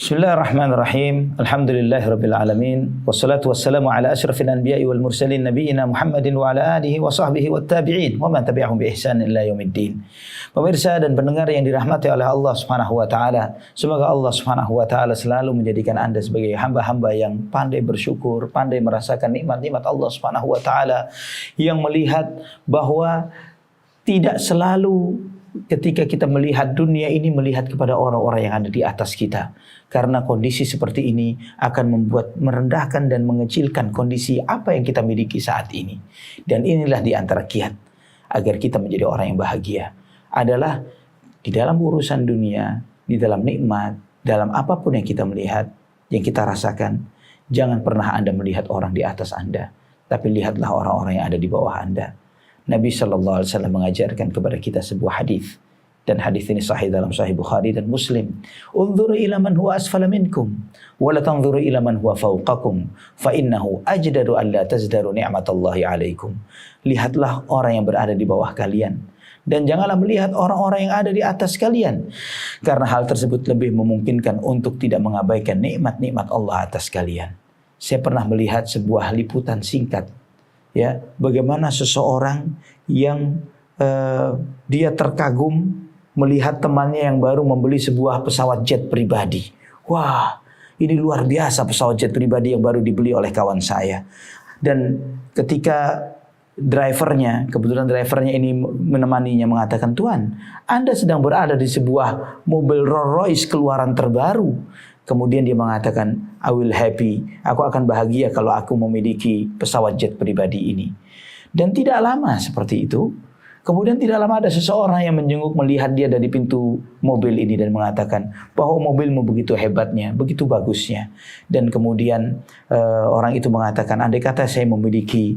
Bismillahirrahmanirrahim. Alhamdulillahirabbil alamin. Wassalatu wassalamu ala asyrafil anbiya'i wal mursalin nabiyina Muhammadin wa ala alihi wa sahbihi wat tabi'in wa man tabi'ahum bi ihsan ila yaumiddin. Pemirsa dan pendengar yang dirahmati oleh Allah Subhanahu wa taala, semoga Allah Subhanahu wa taala selalu menjadikan Anda sebagai hamba-hamba yang pandai bersyukur, pandai merasakan nikmat-nikmat Allah Subhanahu wa taala, yang melihat bahwa tidak selalu ketika kita melihat dunia ini melihat kepada orang-orang yang ada di atas kita. Karena kondisi seperti ini akan membuat merendahkan dan mengecilkan kondisi apa yang kita miliki saat ini. Dan inilah di antara kiat agar kita menjadi orang yang bahagia adalah di dalam urusan dunia, di dalam nikmat, dalam apapun yang kita melihat, yang kita rasakan. Jangan pernah Anda melihat orang di atas Anda, tapi lihatlah orang-orang yang ada di bawah Anda. Nabi SAW mengajarkan kepada kita sebuah hadis, dan hadis ini sahih dalam Sahih Bukhari dan Muslim. Unzuru ila man huwa asfala minkum wa la tanzuru ila man huwa fawqakum fa innahu ajdaru an la tazdaru ni'matallahi 'alaikum. Lihatlah orang yang berada di bawah kalian dan janganlah melihat orang-orang yang ada di atas kalian, karena hal tersebut lebih memungkinkan untuk tidak mengabaikan nikmat-nikmat Allah atas kalian. Saya pernah melihat sebuah liputan singkat, ya, bagaimana seseorang yang dia terkagum melihat temannya yang baru membeli sebuah pesawat jet pribadi. Wah, ini luar biasa pesawat jet pribadi yang baru dibeli oleh kawan saya. Dan ketika kebetulan drivernya ini menemaninya mengatakan, "Tuan, Anda sedang berada di sebuah mobil Rolls Royce keluaran terbaru." Kemudian dia mengatakan, "I will happy, aku akan bahagia kalau aku memiliki pesawat jet pribadi ini." Dan tidak lama seperti itu, kemudian tidak lama ada seseorang yang menjenguk melihat dia dari pintu mobil ini dan mengatakan bahwa mobilmu begitu hebatnya, begitu bagusnya. Dan kemudian orang itu mengatakan, andai kata saya memiliki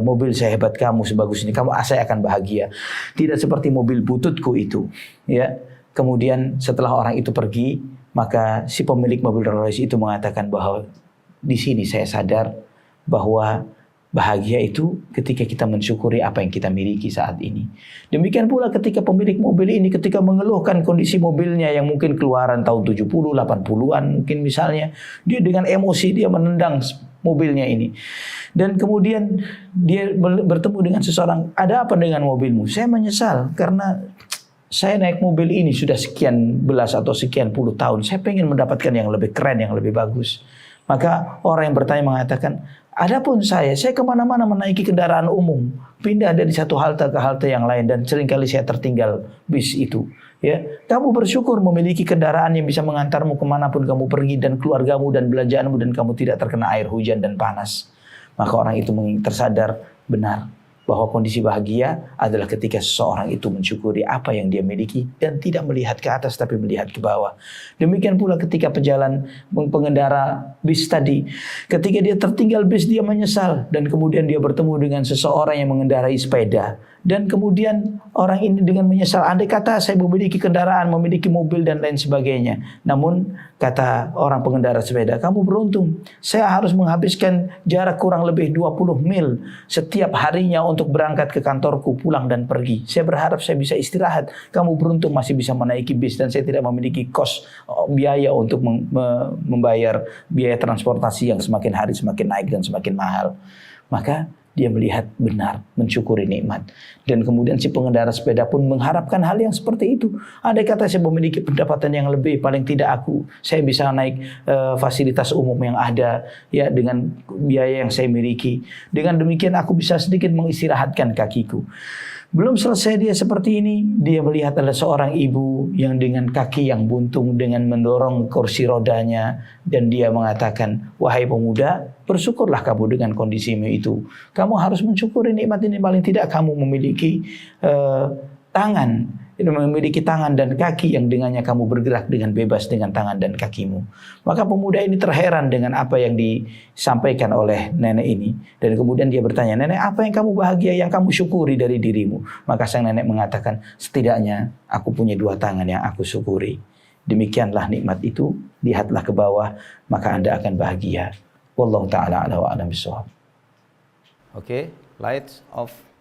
mobil sehebat kamu, sebagus ini, saya akan bahagia. Tidak seperti mobil bututku itu. Ya. Kemudian setelah orang itu pergi, maka si pemilik mobil Rolls Royce itu mengatakan bahwa di sini saya sadar bahwa bahagia itu ketika kita mensyukuri apa yang kita miliki saat ini. Demikian pula ketika pemilik mobil ini ketika mengeluhkan kondisi mobilnya yang mungkin keluaran tahun 70, 80-an mungkin misalnya, dia dengan emosi dia menendang mobilnya ini. Dan kemudian dia bertemu dengan seseorang, "Ada apa dengan mobilmu?" "Saya menyesal karena saya naik mobil ini sudah sekian belas atau sekian puluh tahun. Saya pengen mendapatkan yang lebih keren, yang lebih bagus." Maka orang yang bertanya mengatakan, "Adapun saya kemana-mana menaiki kendaraan umum, pindah dari satu halte ke halte yang lain, dan seringkali saya tertinggal bis itu. Ya, kamu bersyukur memiliki kendaraan yang bisa mengantarmu kemanapun kamu pergi, dan keluargamu dan belanjaanmu, dan kamu tidak terkena air hujan dan panas." Maka orang itu tersadar benar bahwa kondisi bahagia adalah ketika seseorang itu mensyukuri apa yang dia miliki dan tidak melihat ke atas tapi melihat ke bawah. Demikian pula ketika pengendara bis tadi, ketika dia tertinggal bis dia menyesal, dan kemudian dia bertemu dengan seseorang yang mengendarai sepeda, dan kemudian orang ini dengan menyesal, andai kata saya memiliki kendaraan, memiliki mobil dan lain sebagainya. Namun kata orang pengendara sepeda, "Kamu beruntung, saya harus menghabiskan jarak kurang lebih 20 mil setiap harinya untuk berangkat ke kantorku, pulang dan pergi. Saya berharap saya bisa istirahat. Kamu beruntung masih bisa menaiki bis, dan saya tidak memiliki biaya untuk membayar biaya transportasi yang semakin hari semakin naik dan semakin mahal." Maka dia melihat benar, mensyukuri nikmat. Dan kemudian si pengendara sepeda pun mengharapkan hal yang seperti itu. Andai kata saya memiliki pendapatan yang lebih, paling tidak saya bisa naik fasilitas umum yang ada, ya, dengan biaya yang saya miliki. Dengan demikian aku bisa sedikit mengistirahatkan kakiku. Belum selesai dia seperti ini, dia melihat ada seorang ibu yang dengan kaki yang buntung, dengan mendorong kursi rodanya, dan dia mengatakan, "Wahai pemuda, bersyukurlah kamu dengan kondisimu itu. Kamu harus mensyukuri nikmat ini, paling tidak kamu memiliki memiliki tangan dan kaki yang dengannya kamu bergerak dengan bebas dengan tangan dan kakimu." Maka pemuda ini terheran dengan apa yang disampaikan oleh nenek ini. Dan kemudian dia bertanya, "Nenek, apa yang kamu bahagia, yang kamu syukuri dari dirimu?" Maka sang nenek mengatakan, "Setidaknya aku punya dua tangan yang aku syukuri." Demikianlah nikmat itu, lihatlah ke bawah, maka Anda akan bahagia. Wallahu ta'ala a'la wa a'lam bishawab. Oke, lights off.